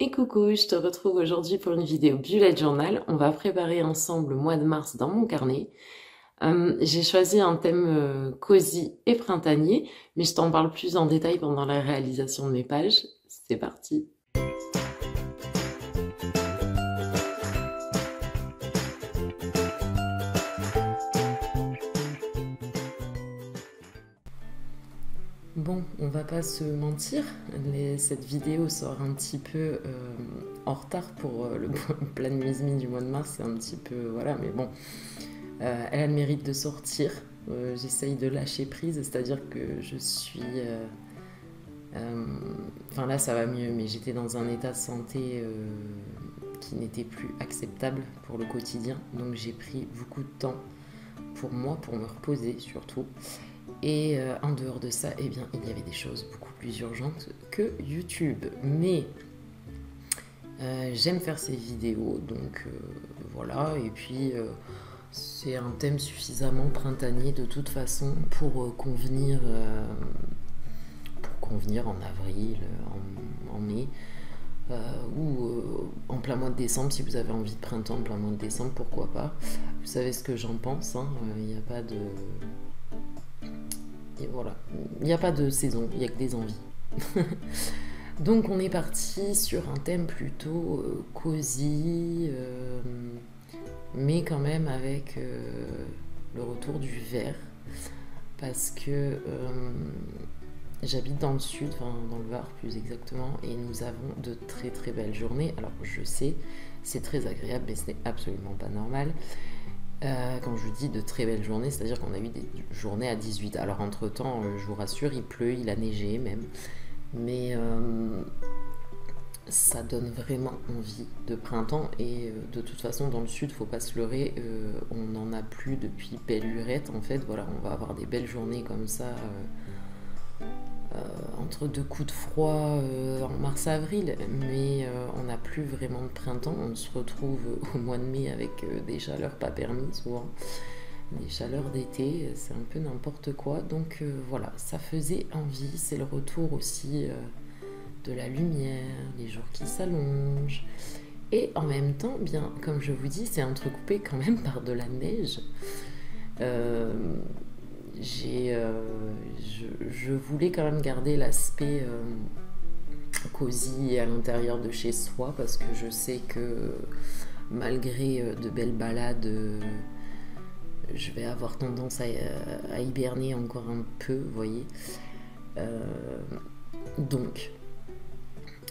Et coucou, je te retrouve aujourd'hui pour une vidéo bullet journal. On va préparer ensemble le mois de mars dans mon carnet. J'ai choisi un thème cosy et printanier, mais je t'en parle plus en détail pendant la réalisation de mes pages. C'est parti! Bon, on va pas se mentir, cette vidéo sort un petit peu en retard pour le plan de du mois de mars, c'est un petit peu, voilà, mais bon, elle a le mérite de sortir. J'essaye de lâcher prise, c'est-à-dire que je suis... Enfin là ça va mieux, mais j'étais dans un état de santé qui n'était plus acceptable pour le quotidien, donc j'ai pris beaucoup de temps pour moi, pour me reposer surtout. Et en dehors de ça, eh bien, il y avait des choses beaucoup plus urgentes que YouTube. Mais j'aime faire ces vidéos, donc voilà. Et puis, c'est un thème suffisamment printanier de toute façon pour convenir en avril, en mai. Ou en plein mois de décembre, si vous avez envie de printemps en plein mois de décembre, pourquoi pas. Vous savez ce que j'en pense, hein, il n'y a pas de... Et voilà, il n'y a pas de saison, il n'y a que des envies. Donc on est parti sur un thème plutôt cosy, mais quand même avec le retour du vert, parce que j'habite dans le sud, enfin dans le Var plus exactement, et nous avons de très très belles journées. Alors je sais, c'est très agréable, mais ce n'est absolument pas normal. Quand je dis de très belles journées, c'est-à-dire qu'on a eu des journées à 18. Alors entre-temps, je vous rassure, il pleut, il a neigé même. Mais ça donne vraiment envie de printemps. Et de toute façon, dans le sud, faut pas se leurrer, on n'en a plus depuis belle lurette. En fait, voilà, on va avoir des belles journées comme ça. Entre deux coups de froid en mars-avril, mais on n'a plus vraiment de printemps. On se retrouve au mois de mai avec des chaleurs pas permises souvent, des chaleurs d'été, c'est un peu n'importe quoi. Donc voilà, ça faisait envie. C'est le retour aussi de la lumière, les jours qui s'allongent. Et en même temps, bien, comme je vous dis, c'est entrecoupé quand même par de la neige. Euh, je voulais quand même garder l'aspect cosy à l'intérieur de chez soi, parce que je sais que malgré de belles balades, je vais avoir tendance à hiberner encore un peu, vous voyez. Euh, donc,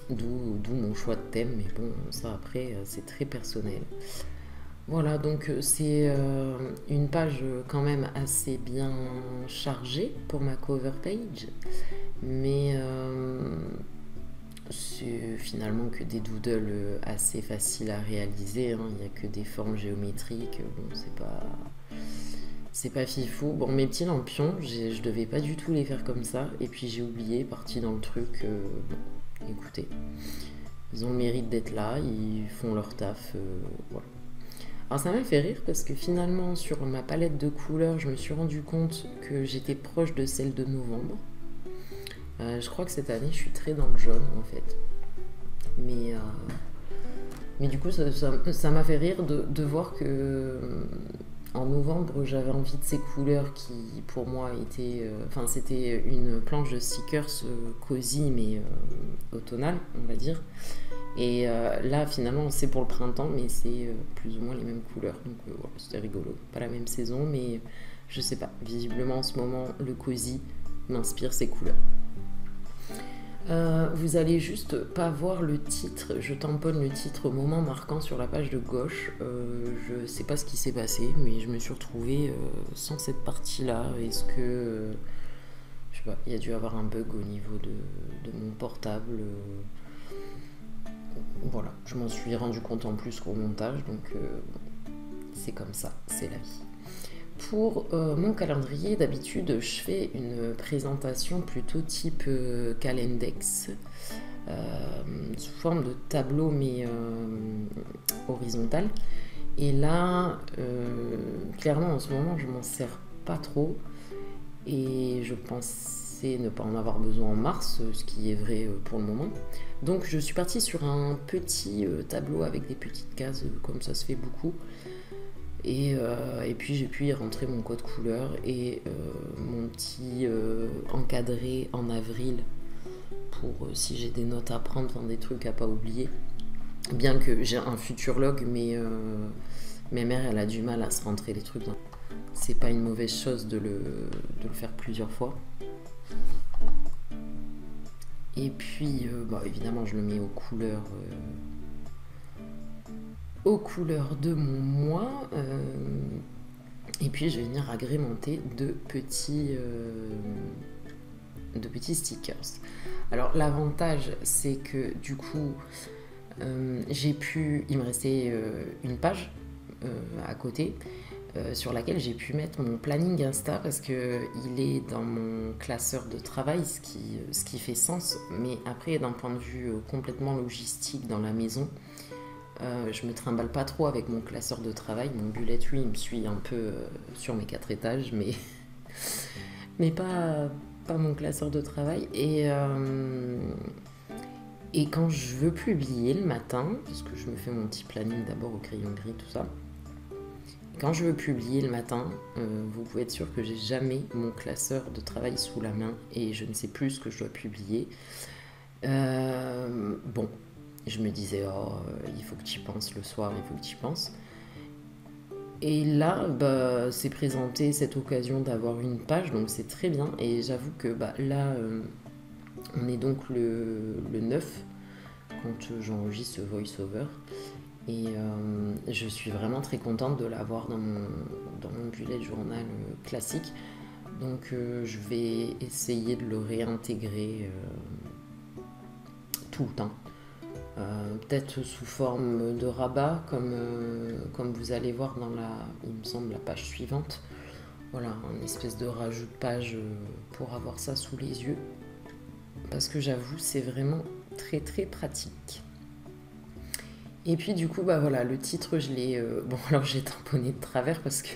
d'où mon choix de thème, mais bon, ça après, c'est très personnel. Voilà, donc c'est une page quand même assez bien chargée pour ma cover page, mais c'est finalement que des doodles assez faciles à réaliser, hein. Il n'y a que des formes géométriques, bon, c'est pas fifou. Bon, mes petits lampions, je devais pas du tout les faire comme ça, et puis j'ai oublié, parti dans le truc, bon, écoutez, ils ont le mérite d'être là, ils font leur taf, voilà. Alors ça m'a fait rire parce que finalement sur ma palette de couleurs, je me suis rendu compte que j'étais proche de celle de novembre. Je crois que cette année, je suis très dans le jaune en fait. Mais du coup, ça m'a fait rire de voir que en novembre, j'avais envie de ces couleurs qui, pour moi, étaient... Enfin, c'était une planche de stickers cosy, mais automnale, on va dire. Et là, finalement, c'est pour le printemps, mais c'est plus ou moins les mêmes couleurs. Donc, voilà, c'était rigolo. Pas la même saison, mais je sais pas. Visiblement, en ce moment, le cosy m'inspire ces couleurs. Vous allez juste pas voir le titre. Je tamponne le titre au moment marquant sur la page de gauche. Je sais pas ce qui s'est passé, mais je me suis retrouvée sans cette partie-là. Est-ce que... je sais pas, il y a dû avoir un bug au niveau de mon portable. Voilà, je m'en suis rendu compte en plus qu'au montage, donc c'est comme ça, c'est la vie. Pour mon calendrier, d'habitude, je fais une présentation plutôt type Calendex, sous forme de tableau, mais horizontal. Et là, clairement, en ce moment, je m'en sers pas trop. Et je pensais ne pas en avoir besoin en mars, ce qui est vrai pour le moment. Donc je suis partie sur un petit tableau avec des petites cases, comme ça se fait beaucoup. Et puis j'ai pu y rentrer mon code couleur et mon petit encadré en avril pour si j'ai des notes à prendre, enfin, des trucs à pas oublier. Bien que j'ai un futur log, mais ma mère elle a du mal à se rentrer les trucs. C'est pas une mauvaise chose de le faire plusieurs fois. Et puis évidemment je le mets aux couleurs de mon mois. Et puis je vais venir agrémenter de petits stickers. Alors l'avantage c'est que du coup il me restait une page à côté sur laquelle j'ai pu mettre mon planning Insta parce que il est dans mon classeur de travail, ce qui fait sens, mais après d'un point de vue complètement logistique dans la maison, je me trimballe pas trop avec mon classeur de travail. Mon bullet, lui, il me suit un peu sur mes 4 étages, mais pas mon classeur de travail. Et quand je veux publier le matin, parce que je me fais mon petit planning d'abord au crayon gris, tout ça, quand je veux publier le matin, vous pouvez être sûr que j'ai jamais mon classeur de travail sous la main et je ne sais plus ce que je dois publier. Bon, je me disais, il faut que tu y penses le soir, il faut que tu y penses. Et là, c'est présenté cette occasion d'avoir une page, donc c'est très bien. Et j'avoue que là, on est donc le 9 quand j'enregistre ce voice-over. Et je suis vraiment très contente de l'avoir dans mon bullet journal classique. Donc je vais essayer de le réintégrer tout le temps. Peut-être sous forme de rabat, comme vous allez voir dans il me semble, la page suivante. Voilà, une espèce de rajout de page pour avoir ça sous les yeux. Parce que j'avoue, c'est vraiment très très pratique. Et puis du coup, voilà, le titre, je l'ai... alors j'ai tamponné de travers parce que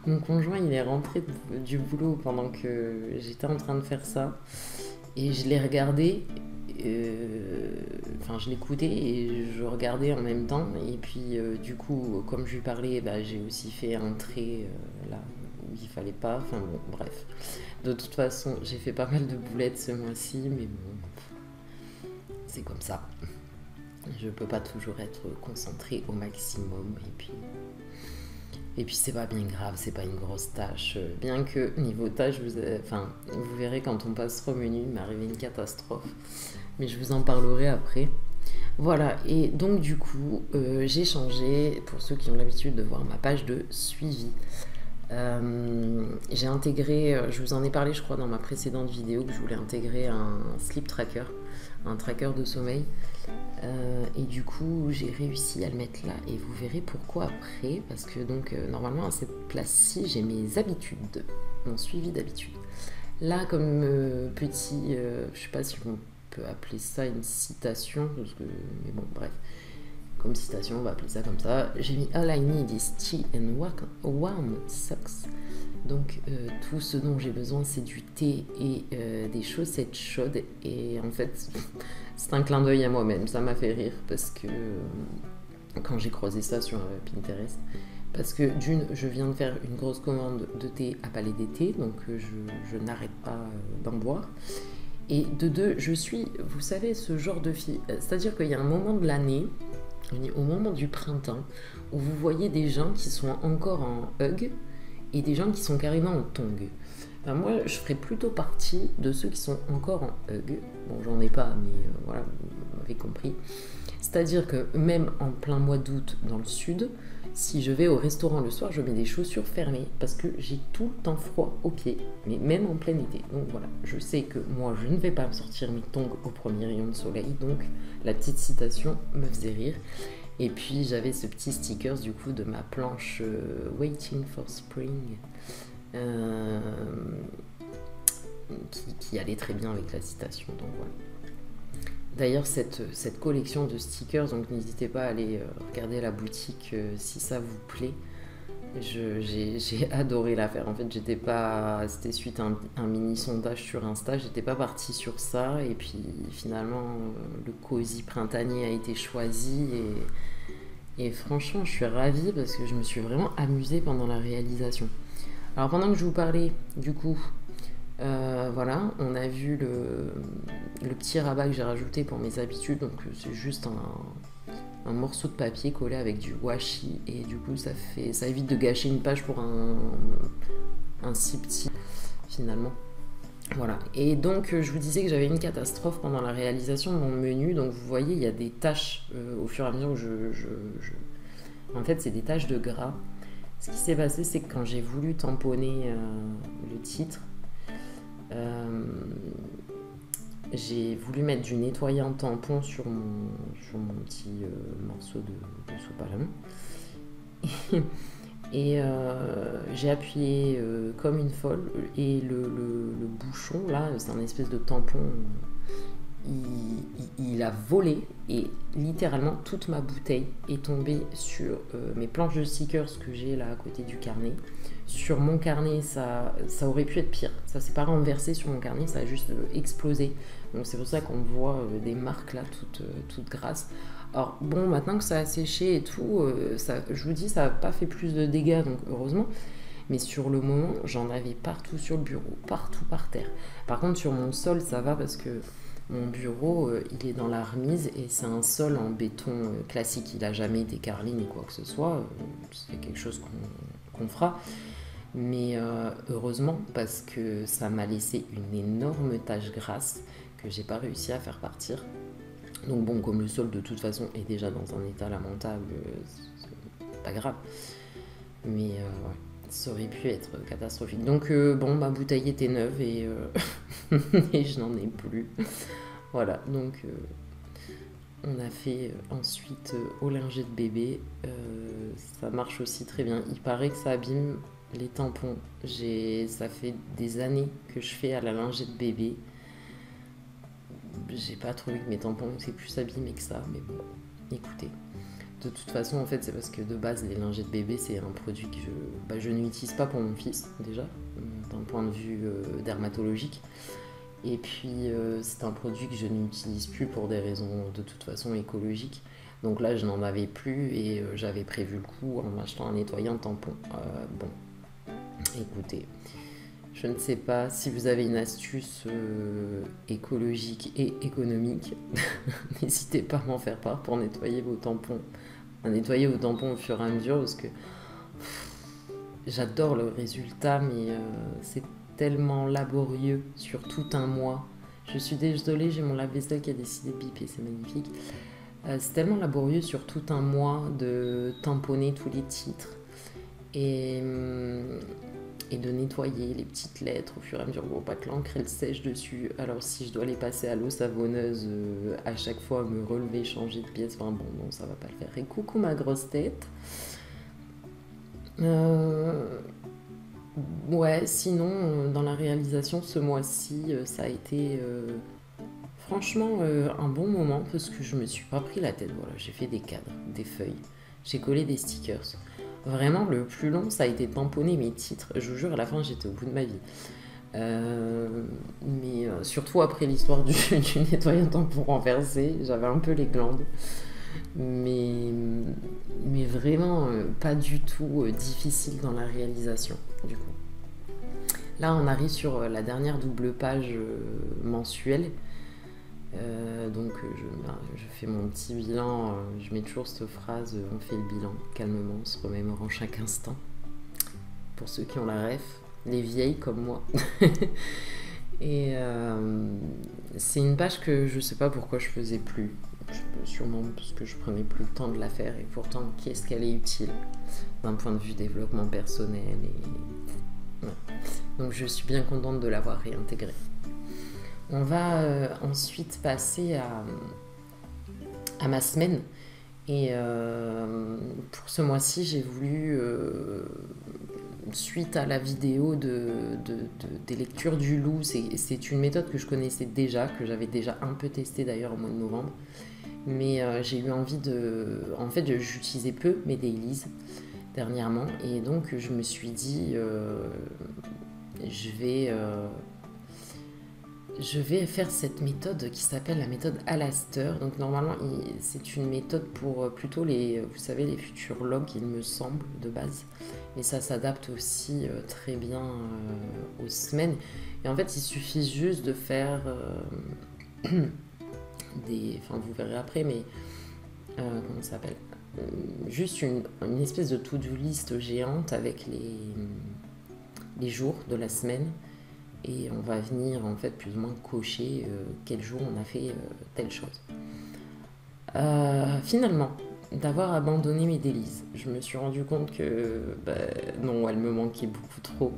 mon conjoint, il est rentré du boulot pendant que j'étais en train de faire ça. Et je l'ai regardé, je l'écoutais et je regardais en même temps. Et puis du coup, comme je lui parlais, j'ai aussi fait un trait là où il fallait pas. Enfin bon, bref. De toute façon, j'ai fait pas mal de boulettes ce mois-ci, mais bon, c'est comme ça. Je peux pas toujours être concentrée au maximum. Et puis c'est pas bien grave, c'est pas une grosse tâche. Bien que niveau tâche, vous verrez quand on passera au menu, il m'est arrivé une catastrophe. Mais je vous en parlerai après. Voilà, et donc du coup, j'ai changé, pour ceux qui ont l'habitude de voir ma page de suivi. J'ai intégré, je vous en ai parlé je crois dans ma précédente vidéo, que je voulais intégrer un sleep tracker, un tracker de sommeil. Et du coup j'ai réussi à le mettre là et vous verrez pourquoi après, parce que donc normalement à cette place-ci j'ai mes habitudes, mon suivi d'habitude. Là comme petit, je sais pas si on peut appeler ça une citation, mais bon bref, comme citation on va appeler ça comme ça, j'ai mis All I need is tea and warm socks. Donc tout ce dont j'ai besoin c'est du thé et des chaussettes chaudes. Et en fait c'est un clin d'œil à moi-même, ça m'a fait rire parce que quand j'ai croisé ça sur Pinterest, parce que d'une, je viens de faire une grosse commande de thé à Palais d'été, donc je n'arrête pas d'en boire. Et de deux, je suis, vous savez, ce genre de fille, c'est-à-dire qu'il y a un moment de l'année, au moment du printemps, où vous voyez des gens qui sont encore en hug et des gens qui sont carrément en tongs. Moi, je ferais plutôt partie de ceux qui sont encore en hug. Bon, j'en ai pas, mais voilà, vous m'avez compris. C'est-à-dire que même en plein mois d'août dans le sud, si je vais au restaurant le soir, je mets des chaussures fermées parce que j'ai tout le temps froid aux pieds, mais même en plein été. Donc voilà, je sais que moi, je ne vais pas me sortir mes tongs au premier rayon de soleil. Donc la petite citation me faisait rire. Et puis j'avais ce petit stickers du coup de ma planche Waiting for Spring. Qui allait très bien avec la citation, donc voilà. D'ailleurs cette collection de stickers, donc n'hésitez pas à aller regarder la boutique si ça vous plaît. J'ai adoré la faire. En fait, j'étais pas. C'était suite à un mini sondage sur Insta. J'étais pas partie sur ça. Et puis finalement, le cosy printanier a été choisi. Et franchement, je suis ravie parce que je me suis vraiment amusée pendant la réalisation. Alors, pendant que je vous parlais, du coup, voilà, on a vu le petit rabat que j'ai rajouté pour mes habitudes. Donc, c'est juste un morceau de papier collé avec du washi et du coup ça évite de gâcher une page pour un si petit finalement. Voilà. Et donc je vous disais que j'avais une catastrophe pendant la réalisation de mon menu. Donc vous voyez, il y a des taches au fur et à mesure où En fait, c'est des taches de gras. Ce qui s'est passé, c'est que quand j'ai voulu tamponner le titre, j'ai voulu mettre du nettoyant tampon sur mon petit morceau de soupe à la main. Et j'ai appuyé comme une folle. Et le bouchon, là, c'est un espèce de tampon. Il a volé et littéralement toute ma bouteille est tombée sur mes planches de stickers que j'ai là à côté du carnet. Sur mon carnet, ça aurait pu être pire. Ça s'est pas renversé sur mon carnet, ça a juste explosé. Donc c'est pour ça qu'on voit des marques là toutes grasses. Alors bon, maintenant que ça a séché et tout, je vous dis, ça n'a pas fait plus de dégâts, donc heureusement. Mais sur le moment, j'en avais partout sur le bureau, partout par terre. Par contre, sur mon sol, ça va parce que mon bureau, il est dans la remise et c'est un sol en béton classique. Il n'a jamais été carrelé ni quoi que ce soit. C'est quelque chose qu'on fera. Mais heureusement, parce que ça m'a laissé une énorme tache grasse que j'ai pas réussi à faire partir. Donc bon, comme le sol de toute façon est déjà dans un état lamentable, c'est pas grave. Mais ouais, ça aurait pu être catastrophique. Donc bon, ma bouteille était neuve et, et je n'en ai plus. Voilà, donc on a fait ensuite au linget de bébé. Ça marche aussi très bien. Il paraît que ça abîme les tampons. Ça fait des années que je fais à la lingette bébé. J'ai pas trouvé que mes tampons c'est plus abîmé que ça, mais bon, écoutez. De toute façon, en fait, c'est parce que de base, les lingettes bébé, c'est un produit que je n'utilise pas pour mon fils, déjà, d'un point de vue dermatologique. Et puis, c'est un produit que je n'utilise plus pour des raisons de toute façon écologiques. Donc là, je n'en avais plus et j'avais prévu le coup en m'achetant un nettoyant tampon. Bon, écoutez, je ne sais pas si vous avez une astuce écologique et économique. N'hésitez pas à m'en faire part pour nettoyer vos tampons. Nettoyer vos tampons au fur et à mesure parce que j'adore le résultat, mais c'est tellement laborieux sur tout un mois. Je suis désolée, j'ai mon lave-vaisselle qui a décidé de biper, c'est magnifique. C'est tellement laborieux sur tout un mois de tamponner tous les titres et de nettoyer les petites lettres au fur et à mesure. Bon, pas que l'encre elle sèche dessus. Alors si je dois les passer à l'eau savonneuse à chaque fois, me relever, changer de pièce, enfin bon, non, ça va pas le faire. Et coucou ma grosse tête. Ouais, sinon, dans la réalisation ce mois-ci, ça a été franchement un bon moment parce que je me suis pas pris la tête. Voilà, j'ai fait des cadres, des feuilles, j'ai collé des stickers. Vraiment, le plus long, ça a été de tamponner mes titres. Je vous jure, à la fin, j'étais au bout de ma vie. Mais surtout après l'histoire du nettoyant tampon renversé, j'avais un peu les glandes. Mais vraiment pas du tout difficile dans la réalisation, du coup. Là, on arrive sur la dernière double page mensuelle. Donc je fais mon petit bilan, je mets toujours cette phrase on fait le bilan calmement, se remémorant chaque instant. Pour ceux qui ont la ref, les vieilles comme moi. Et c'est une page que je sais pas pourquoi je faisais plus. Sûrement parce que je prenais plus le temps de la faire et pourtant qu'est-ce qu'elle est utile d'un point de vue développement personnel ouais. Donc je suis bien contente de l'avoir réintégrée. On va ensuite passer à ma semaine. Et pour ce mois-ci, j'ai voulu, suite à la vidéo des lectures du loup, c'est une méthode que je connaissais déjà, que j'avais déjà un peu testée d'ailleurs au mois de novembre. Mais j'ai eu envie de... En fait, j'utilisais peu mes dailies. dernièrement. Et donc, je me suis dit, je vais faire cette méthode qui s'appelle la méthode Alaster. Donc, normalement, c'est une méthode pour plutôt vous savez, les futurologues, il me semble, de base. Mais ça s'adapte aussi très bien aux semaines. Et en fait, il suffit juste de faire enfin, vous verrez après, mais comment ça s'appelle, juste une espèce de to-do list géante avec les jours de la semaine, et on va venir en fait plus ou moins cocher quel jour on a fait telle chose. Finalement, d'avoir abandonné mes délices, je me suis rendu compte que non, elles me manquaient beaucoup trop.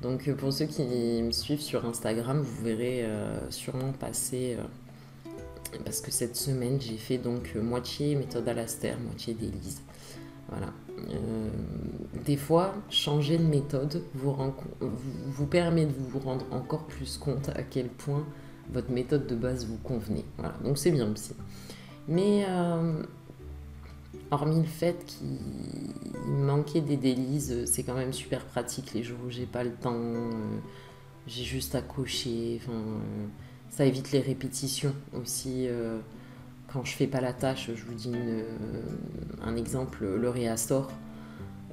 Donc pour ceux qui me suivent sur Instagram, vous verrez sûrement passer parce que cette semaine j'ai fait donc moitié méthode Alaster, moitié délice. Voilà. Des fois, changer de méthode vous permet de vous rendre encore plus compte à quel point votre méthode de base vous convenait. Voilà. Donc c'est bien aussi. Mais hormis le fait qu'il manquait des délices, c'est quand même super pratique les jours où j'ai pas le temps, j'ai juste à cocher. Ça évite les répétitions aussi. Quand je fais pas la tâche, je vous dis un exemple, le réassort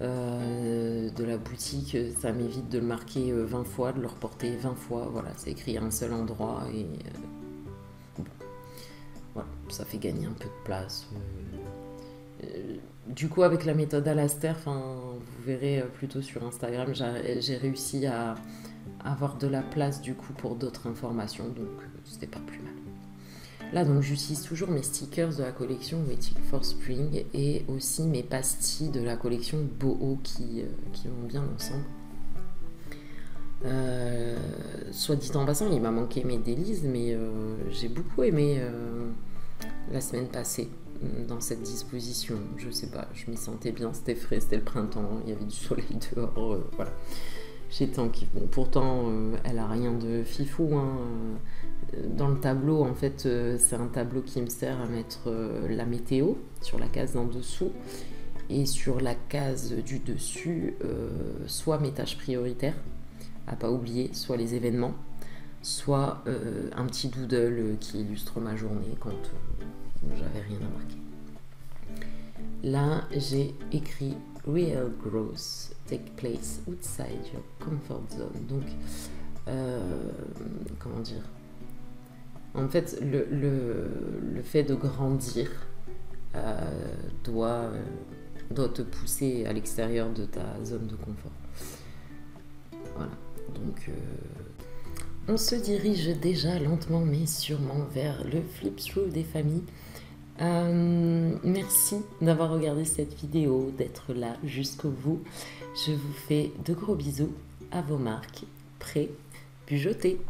de la boutique, ça m'évite de le marquer 20 fois, de le reporter 20 fois. Voilà, c'est écrit à un seul endroit et voilà, ça fait gagner un peu de place. Du coup, avec la méthode Alaster, vous verrez plutôt sur Instagram, j'ai réussi à avoir de la place du coup pour d'autres informations, donc c'était pas plus mal. Là, donc j'utilise toujours mes stickers de la collection Waiting for Spring et aussi mes pastilles de la collection Boho qui vont bien ensemble. Soit dit en passant, il m'a manqué mes délices, mais j'ai beaucoup aimé la semaine passée dans cette disposition. Je sais pas, je m'y sentais bien, c'était frais, c'était le printemps, il y avait du soleil dehors, voilà. J'étais en kiff. Bon, pourtant, elle a rien de fifou, hein. Dans le tableau, en fait, c'est un tableau qui me sert à mettre la météo sur la case d'en dessous, et sur la case du dessus, soit mes tâches prioritaires à pas oublier, soit les événements, soit un petit doodle qui illustre ma journée quand j'avais rien à marquer. Là, j'ai écrit Real growth take place outside your comfort zone. Donc, comment dire, en fait, le fait de grandir doit te pousser à l'extérieur de ta zone de confort. Voilà. Donc, on se dirige déjà lentement mais sûrement vers le flip through des familles. Merci d'avoir regardé cette vidéo, d'être là jusqu'au bout. Je vous fais de gros bisous, à vos marques, prêts, puis jetez.